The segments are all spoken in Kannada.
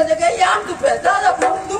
jaga yang tu pedala bundu.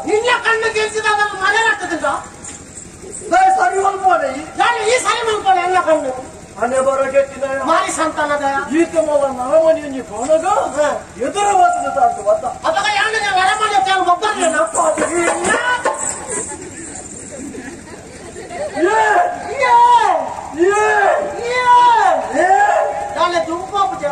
ನಿನ್ನ ಕಣ್ಣು ಕೇಳಿಸಿದಾಗ ಮನೆ ಆಗ್ತದಿಲ್ಲ. ಸರಿ ಮಲ್ಕೋಣ ಈ ಸಾರಿ ಮಲ್ಕೋಣ ಎಲ್ಲ ಕಣ್ಣು ಅನೆ ಬರಗೆಟ್ಟಿನ ಮಾರಿ ಸಂತಾನದ ಈತ ಮೊಲ ನರಮಣಿಯನ್ನಿ ಕೊನಗ ಎದುರ ವಾಸದ ತಾಂತು ವತ್ತ ಅದಾಗ ಯಾಣನೆ ನರಮಣಿ ತಾನು ಒಬ್ಬರೇ ನಪ್ಪ ನಾಳೆ ದುಂಪ ಪೂಜ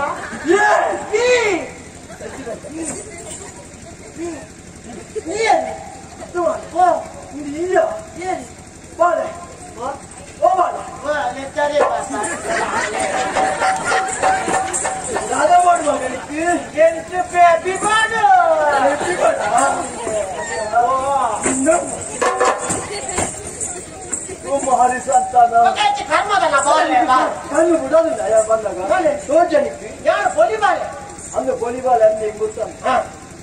ಮಹಾರಿ ಸಂತಾನ ಕಣ್ಣು ಬಿಡೋದಿಲ್ಲ ಬಂದಾಗ ಸೋಜನಿಕ್ಕೆ ಯಾರು ಬಲಿಬಾಳೆ ಅಂದ್ರೆ ಬಲಿಬಾಳೆ ಅಂದ್ರೆ ಗೊತ್ತಂತ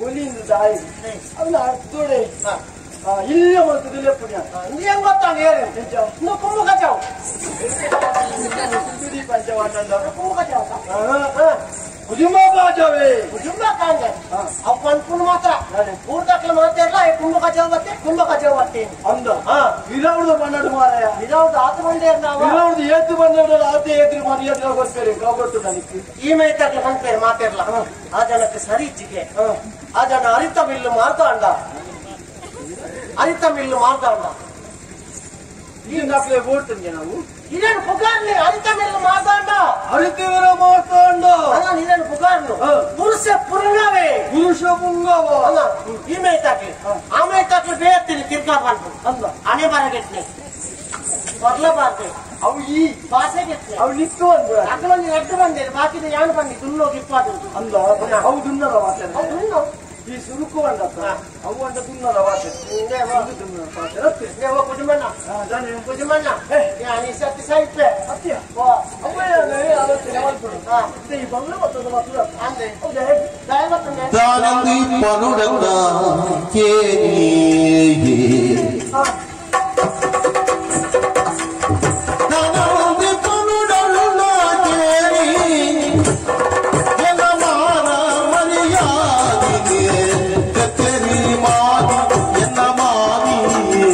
ಬಲಿಯಿಂದ ದಾಯಿ ಅವನ ಅರ್ಥೋಡೆ ಇಲ್ಲೇ ಮಾಡ್ತದಿಲ್ಲ ಪುಣ್ಯ ನೀ ಹೆಂಗ್ ಗೊತ್ತಾಗ ಹೇಳಿ ಇನ್ನು ಕುಂಭ ಕಚಾವ್ ಪಂಚವಾಟ ಕುಂಭ ಕಚಾವ್ ಕುಜುಂಬ ಬಾಜಾವೆ ಕುಜುಂಬ ಕಾಂಗೆ ಅವ್ ಕನ್ಪುನ್ ಮಾತ್ರ ಊರ್ದಕ್ಲ ಮಾತಾಡ್ಲ ಕುಂಭ ಕಚಾವ್ ಬತ್ತೆ ಕುಂಭ ಕಚಾವ್ ಬತ್ತೆ ಅಂದ ಇರವ್ದು ಬನ್ನಡು ಮಾರಾಯ ಇರವ್ದು ಆತ ಬಂದೇ ನಾವು ಇರವ್ದು ಏತು ಬನ್ನಡು ಆತ ಏತ್ರಿ ಮರ್ಯಾದೆ ಬರ್ತಾರೆ ಕಾಗೊಟ್ಟು ನನಗೆ ಈ ಮೇತಕ್ಲ ಬಂದ್ಪೇರು ಮಾತಾಡ್ಲ ಆ ಜನಕ್ಕೆ ಸರಿ ಇಚ್ಚಿಗೆ ಆ ಜನ ಅರಿತ ಮಿಲ್ಲು ಮಾರ್ತಾಂಡ ಅರಿತ ಮಿಲ್ಲು ಮಾರ್ತಾಂಡ ಈ ನಕ್ಲೆ ಓಡ್ತಂಗೆ ನಾವು ಇದೇನು ಪುಗಾರ್ಲಿ ಅರಿತ ಮಿಲ್ಲು ಮಾರ್ತಾಂಡ ಅರಿತಿವರ ಮಾರ್ತಾಂಡ ಅಲ್ಲ ನೀನೇನು ಪುಗಾರ್ನು ಪುರುಷ ಪುರುಷವೇ ಪುರುಷ ಪುಂಗವ ಅಲ್ಲ ಈ ಮೇತಾಕ್ಲಿ ಆ ಮೇತಾಕ್ಲಿ ಬೇರ್ತೀನಿ ತಿರ್ಗಾ ಬಂತು ಅಂದ ಅನೆ ಬರಗೆಟ್ನೆ ಬರ್ಲಬಾರ್ದು ಅವು ಈ ಭಾಷೆಗೆಟ್ನೆ ಅವು ನಿಕ್ಕು ಅಂದ್ರ ಅಕ್ಕಲೊಂದು ಎದ್ದು ಬಂದಿರು ಬಾಕಿದ ಯಾನು ಬಂದಿ ದುನ್ನೋಗಿ ಇಪ್ಪಾದು ಅಂದ ಅವು ದುನ್ನದ ವಾಸನೆ ಅವು ದುನ್ನೋ ಈ ಸುರುಕು ಅಂದತ್ತ ಅವು ಅಂದ ದುನ್ನದ ವಾಸನೆ ದುನ್ನದ ವಾಸನೆ ದೇವ ಕುಜುಮಣ್ಣ ಕುಜುಮಣ್ಣ ಯಾನಿ ಸತ್ತಿ ಸಾಹಿತ್ಯ ಅತ್ಯ ಅವೇ ಆಲೋಚನೆ ಮಾಡ್ಬಿಡು ಈ ಬಂಗ್ಲೆ ಮತ್ತೊಂದು ಮಾತು ಅಂದೆ ದಯವತ್ತಂದೆ தானந்தி பனுடங்க கேனியே தானந்தி பனுடங்க கேனி என்ன மாற மரியாதிಗೆ கத்தரி மாதி என்ன மாதி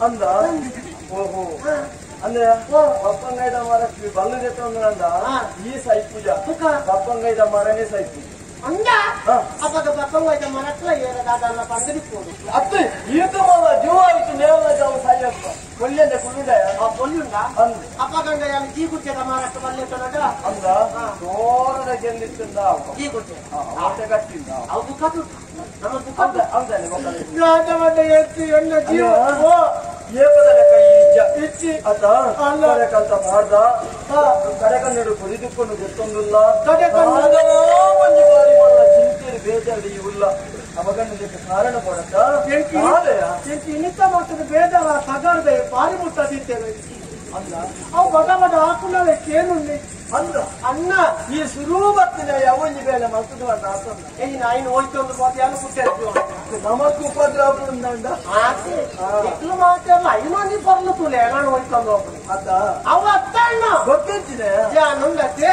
ಅಂದ ಓಹೋ ಅಂದ್ರೆ ಬಪ್ಪಂಗೈದ ಮರಕ್ಕೆ ಬಲ್ಲದೆ ತಂದ್ರಂದ ಈ ಸೈ ಪೂಜಾ ಬಪ್ಪಂಗೈದ ಮರನೇ ಸೈ ಪೂಜೆ ಅಂದ ಅವಾಗ ಬಪ್ಪಂಗೈದ ಮರಕ್ಲ ಏರದಾದಲ್ಲ ಪಂಗಡಿ ಕೊಡು ಅತ್ತೆ ಈತ ಮಾವ ಜೀವ ಆಯ್ತು ನೇವಲ ಜಾವ ಸಾಯಪ್ಪ ಕೊಲ್ಲಿಂದ ಕುಳ್ಳುಂಡ ಆ ಕೊಲ್ಲುಂಡ ಅಂದ ಅಪ್ಪಗಂಡ ಯಾರು ಜೀ ಗುಡ್ಜದ ಮರಕ್ಕೆ ಬಲ್ಲೆ ತೊಡಗ ಅಂದ ದೂರದ ಗೆಲ್ಲಿತ್ತಿಂದ ಜೀ ಗುಡ್ಜೆ ಮತ್ತೆ ಕಟ್ಟಿಂದ ಅವು ಬುಕ್ಕತ್ತು ನಮ್ಮ ಅಂದ ಅಂದಾನೆ ಮಕ್ಕಳಿಗೆ ರಾಜವನ್ನ ಎತ್ತಿ ಎಣ್ಣ ಜೀವ ಏಪದಲೆ ಕೈ ಇಚ್ಚಿ ಅದ ಅಲ್ಲರೆ ಕಲ್ತ ಮಾಡ್ದ ಕಡೆಕನ್ನಡು ಕುರಿದುಕೊಂಡು ಗೊತ್ತೊಂದಿಲ್ಲ ಮಂಜು ಬಾರಿ ಮಲ್ಲ ಚಿಂತೆ ಬೇಜಾರಿ ಇವುಲ್ಲ ಅವಗಣ್ಣದಕ್ಕೆ ಕಾರಣ ಕೊಡತ್ತ ಇನ್ನಿತ ಮಾಡ್ತದೆ ಬೇಡವ ತಗರ್ದೆ ಬಾರಿ ಮುಟ್ಟದಿದ್ದೇವೆ ಅಂದ ಅವು ಬಡ ಬಡ ಹಾಕುನವೆ ಕೇನುಂಡಿ ಅಂದ ಅನ್ನ ಈ ಶುರು ಬರ್ತಿನ ಯಾವೊಂದು ಬೇಳೆ ಮಕ್ಕಳು ಅಂತ ಹಾಕಂದ ಏಯ್ ನಾಯಿನ ಹೋಯ್ತೊಂದು ಬಾತಿ ಎಲ್ಲ ಕುಟ್ಟಿರ್ತೀವಿ ನಮಕ್ ಉಪದ್ರವ ಉಂಡ ಆಸೆ ಇಟ್ಲು ಮಾತಾಡಲ್ಲ ಇನ್ನೊಂದು ಬರ್ಲು ತುಲೆ ನಾನು ಹೋಯ್ತೊಂದು ಹೋಗ್ಲಿ ಅದ ಅವ ಅತ್ತ ಅಣ್ಣ ಗೊತ್ತಿಂಚಿದೆ ಜಾನುಂಡತ್ತೆ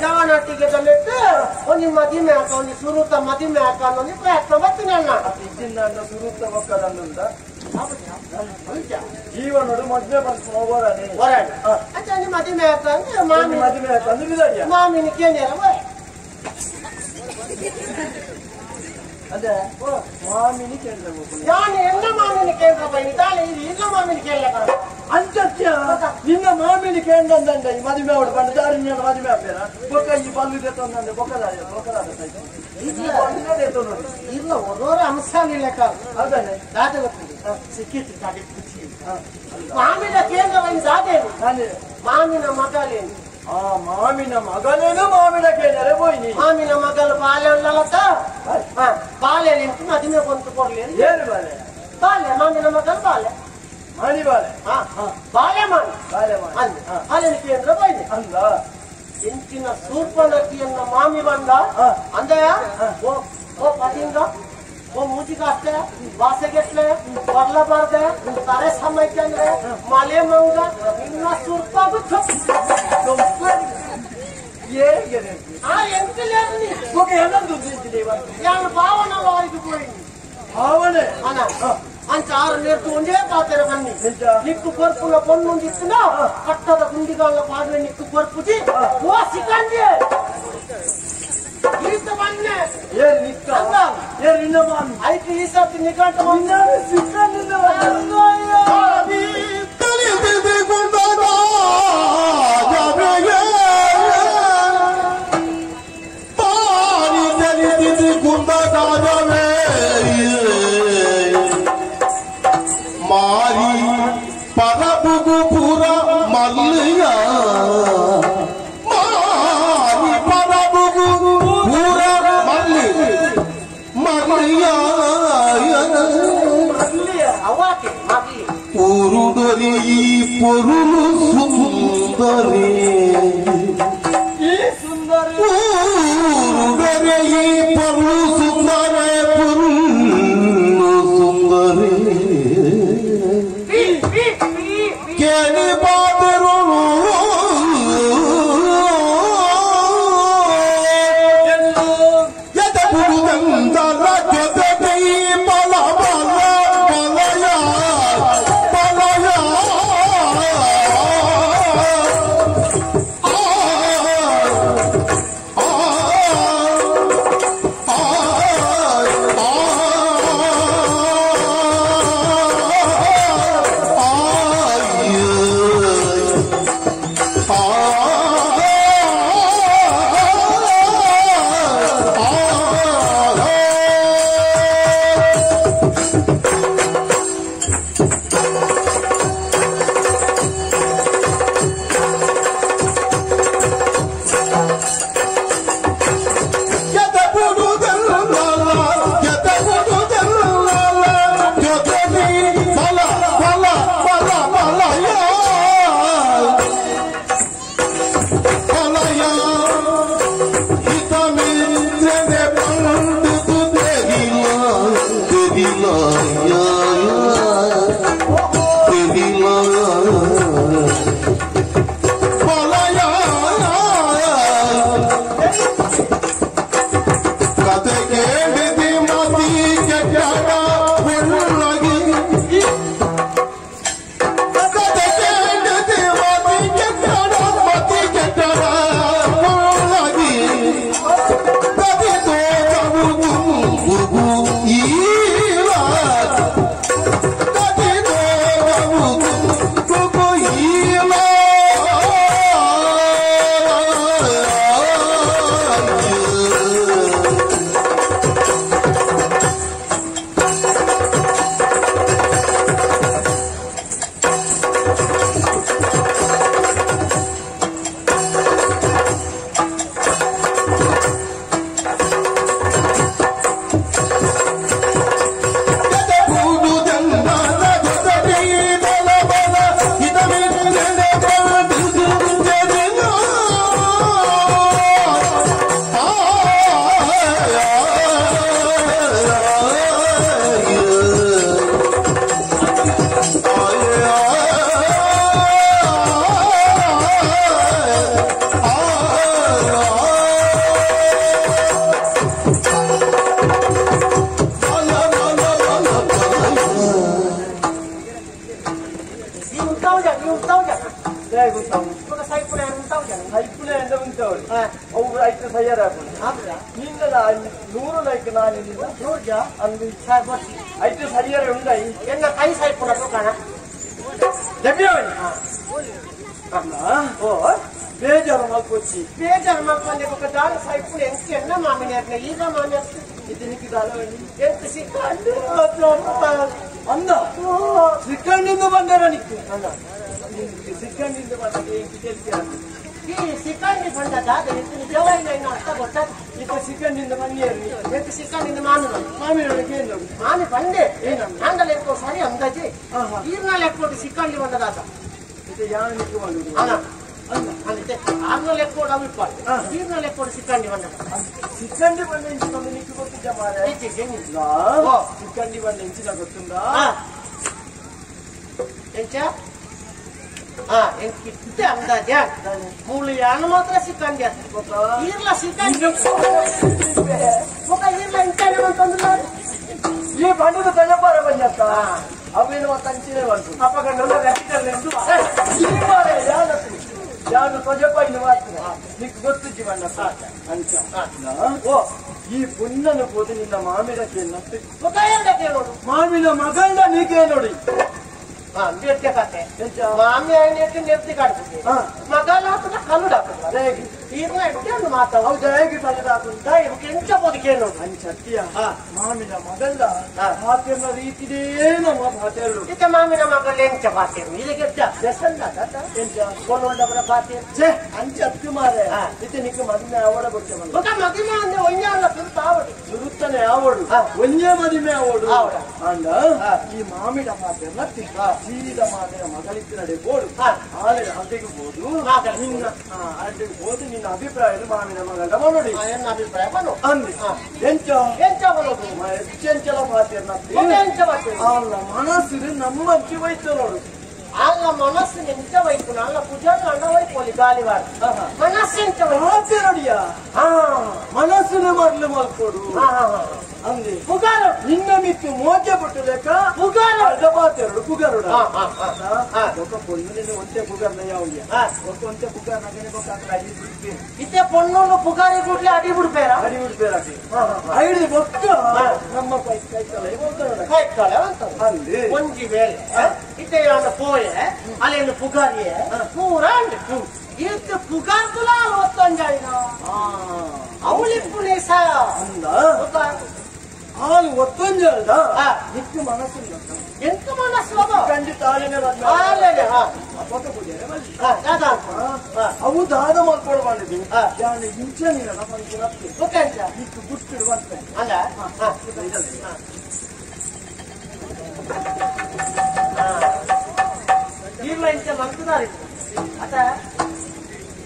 ಜವನೊಟ್ಟಿಗೆ ತಂದಿಟ್ಟು ಒಂದು ಮದಿಮೆ ಹಾಕ ಒಂದು ಸುರುತ ಮದಿಮೆ ಹಾಕ ಅನ್ನೋ ಪ್ರಯತ್ನ ಬರ್ತೀನಿ ಅಣ್ಣ ಇದ್ದಿಂದ ಸುರುತ್ತ ಮಕ್ಕಳಂದ ಜೀವನೋಡು ಮದ್ವೆ ಬಂದು ಹೋಗೋರಾನೆ ಅಚ್ಚ ಮದಿಮೆ ಹಾಕ ಅಂದ್ರೆ ಮಾಮಿ ಮದುವೆ ತಂದು ಬಿಡಯ್ಯ ಮಾಮಿನ ಕೇಳಿಯಲ್ಲ ಅದೇ ಮಾಮಿನಿ ಕೇಂದ್ರ ಹೋಗುದು ಯಾನು ಎಲ್ಲ ಮಾಮಿನಿ ಕೇಂದ್ರ ಬೈನಿ ತಾಳೆ ಇದು ಇಲ್ಲ ಮಾಮಿನಿ ಕೇಂದ್ರ ಅಂತ್ಯ ನಿನ್ನ ಮಾಮಿನಿ ಕೇಂದ್ರ ಅಂದಂಡ ಈ ಮದುವೆ ಅವಳು ಬಂದ ದಾರಿನ ಮದುವೆ ಆಗ್ಬೇಡ ಬೊಕ್ಕ ಈ ಬಲ್ಲು ತಂದಂಡೆ ಬೊಕ್ಕದಾದ ಇಲ್ಲ ಒರೋರ ಅಂಶ ನಿಲ್ಲಕ ಅದನ್ನೇ ದಾದ ಗೊತ್ತಿದೆ ಸಿಕ್ಕಿತ್ತು ದಾಡಿ ಖುಷಿ ಮಾಮಿನ ಕೇಂದ್ರ ಬೈನಿ ದಾದೇನು ನಾನೇ ಮಾಮಿನ ಮಗಲೇನು ಆ ಮಾಮಿನ ಮಗನೇನು ಮಾಮಿನ ಕೇಂದ್ರ ಹೋಯ್ನಿ ಮಾಮಿನ ಮಗಲು ಬಾಲ್ಯ ಉಳ್ಳಲತ್ತ ಬಾಲ್ಯ ನಿಂತು ಮದುವೆ ಕೊಂತು ಕೊಡ್ಲಿ ಏನು ಬಾಲೆ ಬಾಲ್ಯ ಮಾಮಿನ ಮಗಲು ಬಾಲ್ಯ ಮಣಿ ಬಾಲೆ ಬಾಲ್ಯ ಮಾಡಿ ಬಾಲೆ ಮಾಡಿ ಬಾಲ್ಯನ ಕೇಂದ್ರ ಬೈನಿ ಅಂದ ಇಂಚಿನ ಸೂರ್ಪನಕಿಯನ್ನ ಮಾಮಿ ಬಂದ ಅಂದಯ ಓ ಪದಿಂಗ ಓ ಮೂಜಿಗ ಅಷ್ಟೇ ವಾಸಗೆಟ್ಲೆ ಬರ್ಲಬಾರ್ದೆ ತಾರೆ ಸಮಯಕ್ಕೆ ಮಲೆ ಮಂಗ ಇನ್ನ ಸೂರ್ಪಾಗು ಭಾವನಲ್ಲ ಇದು పోయింది భావనే అంచారు నేర్చు ఉండే పాతేర బన్ని నిక్కు కొర్పుల పొన్ను ఇస్తున్నా కట్టద గుండిగాళ్ళ పాడలే నిక్కు కొర్పుచి ఓ సికండి ఈత బన్నే ఏ నిక్క ఏ రిన్నమాన్ అయితే ఈసతి నికంట బన్నే సికండి తలిది గుండగా జాబే పాని తలిది గుండగా జాబే మారి పరబుగు పుర మల్లియ మారి పరబుగు పుర మల్లి మల్లియ అవాకే మల్లి ఊరుడొరి పొరులు సుందరి ఈ సుందరి ఊరుడొరి పొరులు సుందరి పొరులు సుందరి కేని బాదరు ఎదపుడు దందల గదై బల బల బలయా బలయా ఒక సైపు నేను ఉంటావు కదా సైపులే ఎంత ఉంటాడు ఆ, అవు అయితే సయ్యారాకుండా ఆపురా. నిన్న నూరు లైక్ నా నిన్న నూరుజా అందు సార్ బొచ్చి అయితే సయ్యారే ఉన్నాయి ఎన్న కై సైపు ఉన్నట్టు కానా లభ్యమని ఓ ಬೇಜಾರು ಮಾಡ್ಕೊಚ್ಚಿ ಬೇಜಾರು ಮಾಡ್ಕೊಂಡೆ ఒక దాని సైపు ఎంత ఎన్న మామినేర్న ಈಗ మామినేర్న ಇದಕ್ಕೆ ದಾಳವಣ್ಣಿ ఎంత సిక్కండి ಅಂದ ಸಿಕ್ಕಂಡಿಂದ ಬಂದಾರ ನಿಕ್ಕು ಸಿಕ್ಕಂಡಿಂದ ಬಂದಾಗ ಈ ಸಿಕ್ಕಂಡಿ ಬಂದ ದಾದ ಎಷ್ಟು ನಿಜವಾಯಿನ ಇನ್ನು ಅರ್ಥ ಗೊತ್ತಾಗ ಈಗ ಸಿಕ್ಕಂಡಿಂದ ಬನ್ನಿಯರ್ನಿ ఎంత ಸಿಕ್ಕಂಡಿಂದ ಮಾನು ಮಾಮಿನೊಳಗೆ ಏನು ಮಾಮಿ ಬಂದೆ ಹಂಗಲ್ಲ ಎಕ್ಕೋ ಸರಿ ಅಂದಾಜಿ ಈರ್ನಲ್ಲಿ ಎಕ್ಕೋಟಿ ಸಿಕ್ಕಂಡಿ ಬಂದದಾತ ಇದು ಯಾವ ನಿಕ್ಕು ಮಾಡುದು ಅಲ್ಲ అంటే ఆరునెల ఎక్కువ అభిప్రాయం ఈరునెల ఎక్కువ సిక్కండి సిక్కండి బండి ఎంచిన నీకు ಗೊತ್ತಿದ್ದ ಮಾರೆ సిక్కండి బండి ఎంచిన ಗೊತ್ತುಂదా ಎಂಚಾ ಎಂಕಿtte ಅಂದಾಜ ಮೂಳು ಯಾನು ಮಾತ್ರ ಸಿಕ್ಕಂಡಿ ಈರ್ಲ ಸಿಕ್ಕಂಡಿ ఒక ఈర్ల ఇంటానే ಅಂತಂದ್ರೆ ಈ ಬಂಡದ ತಲೆಪಾರ ಬಂದತ್ತ ಅವೇನು ತಂಚಿನೇ ಬಂತು ಅಪ್ಪಗಂಡ ರೆಸಿಟಲ್ ಯಾರು ತೊಜಪಾಯಿನ ಮಾತ್ರ నీకు ಗೊತ್ತು ಜೀವನ ಅಂಚ ಓ ಈ ಪುಣ್ಣನ ಹೋದ ನಿನ್ನ ಮಾಮಿಡಕ್ಕೆ ನತ್ತೆ ఒక ఏంటకే ನೋಡು ಮಾಮಿನ ಮಗಂಡ ನೀಕೆ ನೋಡಿ ನಿರ್ತ್ಯ ಕತೆ ಮಾಮಿ ఆయనకి ನಿರ್ತಿ ಕಾಡ್ತದೆ ಮಗಲ ಹಾಕಿದ್ರೆ ಕಲ್ಲು ಹಾಕಿದ್ರೆ ಹೇಗೆ ಈರ್ನ ಎಟ್ಟನ್ನು ಮಾತಾಡ ಹೌದು ಹೇಗೆ ತಲೆದಾಕುಂಟ ಇವಕ್ಕೆ ಎಂಚ ಬದುಕೇ ನೋಡು ಅಂಚತ್ಯ ಮಾಮಿನ ಮಗಂಡ ಹಾಕಿನ ರೀತಿದೇ ನಮ್ಮ ಭಾಷೆಗಳು ಇದಕ್ಕೆ ಮಾಮಿನ ಮಗಳು ಎಂಚ ಪಾತೇರು ಇದಕ್ಕೆ ಬೆಸಂದ ಎಂಚ ಕೊಲ್ಲೊಂಡವರ ಪಾತೇರು ಛೇ ಅಂಚತ್ತು ಮಾರೆ ಇದು ನಿಕ್ಕೆ ಮದುವೆ ಅವಡ ಗೊತ್ತೇ ಬಂದ ఒక మగిమ అంటే ఒంజాల తిరుగుతావడు ಸುರುತ್ತನೆ ಆವಡು ಒಂದೇ ಮದುವೆ ಆವಡು ಅಂದ ಈ ಮಾಮಿಡ ಮಾತೆ ನತ್ತಿ ಸೀದ ಮಾಮಿನ ಮಗಳಿದ್ದು ನಡೆಬೋದು ಆಲೆ ಅದಕ್ಕೆ ಹೋದು ನಿನ್ನ ಅದಕ್ಕೆ ಹೋದು ನಿನ್ನ ಅಭಿಪ್ರಾಯ ಮಾಮಿನ ಮಗಳ ನೋಡಿ ఆయన అభిప్రాయం ಅಂದಿ ಎಂಚ ಎಂಚ ಬರೋದು ಚೆಂಚಲ ಮಾತೆ ನತ್ತಿ ಎಂಚ ಬರ್ತದೆ ಅವಳ ಮನಸ್ಸು ನಮ್ಮಂಚಿ ಹೋಯ್ತು ನೋಡು వాళ్ళ మనస్సు ఎంత వైపు వాళ్ళ భుజాలు అన్నవైపోలి గాలివాడు మనస్సు ఎంత ಹಾಗೆ ನೋಡಿಯಾ ಮನಸ್ಸಿನ ಮೊದಲು ಮಲ್ಕೊಡು ಅಂದಿ పుగారు ನಿನ್ನ ಮಿತ್ತು ಮೋಜೆ ಬಿಟ್ಟು ಲೆಕ್ಕ పుగారు ಅರ್ಧಪಾತೆರಡು ಪುಗಾರುಡ ఒక పొన్నుని ಒಂದೇ ಪುಗಾರ್ನ ಯಾವ್ಯ ಒಂದೇ ಪುಗಾರ್ನ ఇతే పొన్నులు పుగారి గుడ్లు అడి ఉడిపోయారా ಅಡಿ ಬಿಡ್ಬೇರಾಗಿ ಐದು ಬೊಕ್ಕ ನಮ್ಮ ಕೈತಲ್ಲ ಕೈಕಾಲ ಅಂತ ಅಂದಿ ಒಂಜಿ ವೇಳೆ ఇతే ఆయన పోయే అలేను పుగారియే పూరా అండి ఇతే పుగార్తులా వస్తుంజాయిన అవులిప్పుడు సా ಅಂದ ಹಾಲು ಒತ್ತೊಂಜಲ್ದ ನಿಕ್ಕ ಮನಸ್ಸಿಲ್ಲ ఎంత మనస్సు ಖಂಡಿತ ಆಲೆನೆ ಅಪ್ಪಕ್ಕ ಪೂಜೆ ಅವು ದಾದ ಮಾಡ್ಕೊಂಡು ಮಾಡಿದ್ವಿ ಯಾನು ಇಂಚ ನೀನ ಇಟ್ಟು ಗುಟ್ಟಿಡು ಬಂತೆ ಅಲ್ಲ ఈర్లో ఇంత మంతున్నారు అత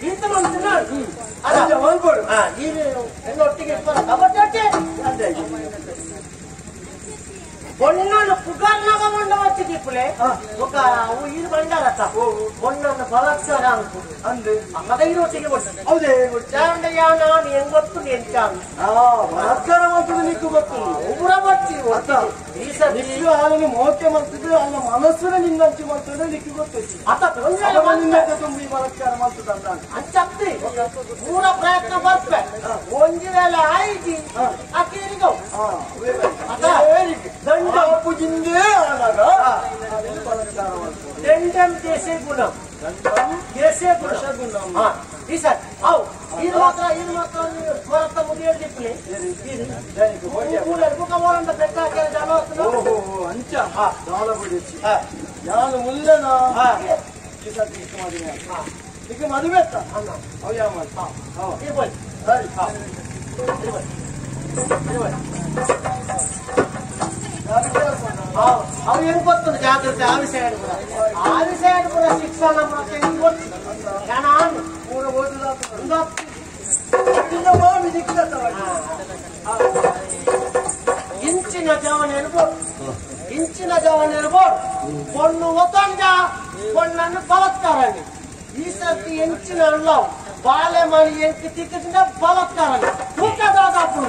ఇంత మంతున్నారు ಅಲ್ಲ ಮಾಡ್ಕೊಡು ఎన్నో ఒట్టిಗೆ కాబట్టి మొన్న పుగార్నగా ఉండవచ్చు ఇప్పుడే ఒక ఇది బండారట మొన్న బలత్సార అనుకుంటు ಅಂದೆ అమ్మదైన ఒట్టిಗೆ కొట్టు ಹೌದೇ చాండయ్యా ನಾನು ಹೆಂಗ್ ಗೊತ್ತು ನೆಂಚಾನು ಬಲಾತ್ಕಾರ ಮಾಡ್ತದೆ ನಿಕ್ಕು ಗೊತ್ತು ಊರಬಟ್ಟಿ ನಿಕ್ಕು ಹಾಲನ್ನು ಮೋಕೆ ಮಾಡ್ತಿದ್ರೆ ಅವನ ಮನಸ್ಸನ್ನ ನಿನ್ನಂಚು ಮಾಡ್ತದೆ ನಿಕ್ಕು ಗೊತ್ತೈತಿ ಅತ ನಿನ್ನ ತುಂಬಿ ಬಲಾತ್ಕಾರ ಮಾಡ್ತದ ಅಂತ ಅಂಚತ್ತಿ ಪೂರ ಪ್ರಯತ್ನ ಬರ್ತೆ ಒಂಜಿ ವೇಳೆ ಆಯ್ತಿ ಅಕ್ಕೇರಿಗೋ ದಂಡ ಪೂಜಿಂದೇ ಆದಾಗ ಬಲಾತ್ಕಾರ ಮಾಡ್ತದೆ దండం చేసే గుణం చేసే గుణం ఈసారి అవు ఇది మాత్రం కొరత ముదియేది చెప్పలే ఊళ్ళ పెట్టాకే ಅಂಚ ದಾಳ ಬಿಡಿಸಿ ನಾನು ಮುಲ್ಲನ ಈ ಸರ್ತಿ ಇಷ್ಟು ಮದುವೆ ಈಗ ಮದುವೆ ಅತ್ತ ಅನ್ನ ಅವ ಯಾವ ಮಾಡಿ అవి ఏం కొడుతుంది జాగ్రత్త ఆవిసేడు కూడా శిక్షణ ಮೂರು ಓದಿದ ಇಂಚಿನ ಜವನ ಇರ್ಬೋದು పొన్ను ఒతంగా పొన్నను బలత్కారండి ఈ సర్తి ఎంచిన అన్నావు బాలే మని ఎంకి తిక్కిన బలత్కారండి ఇంకా దాదాపు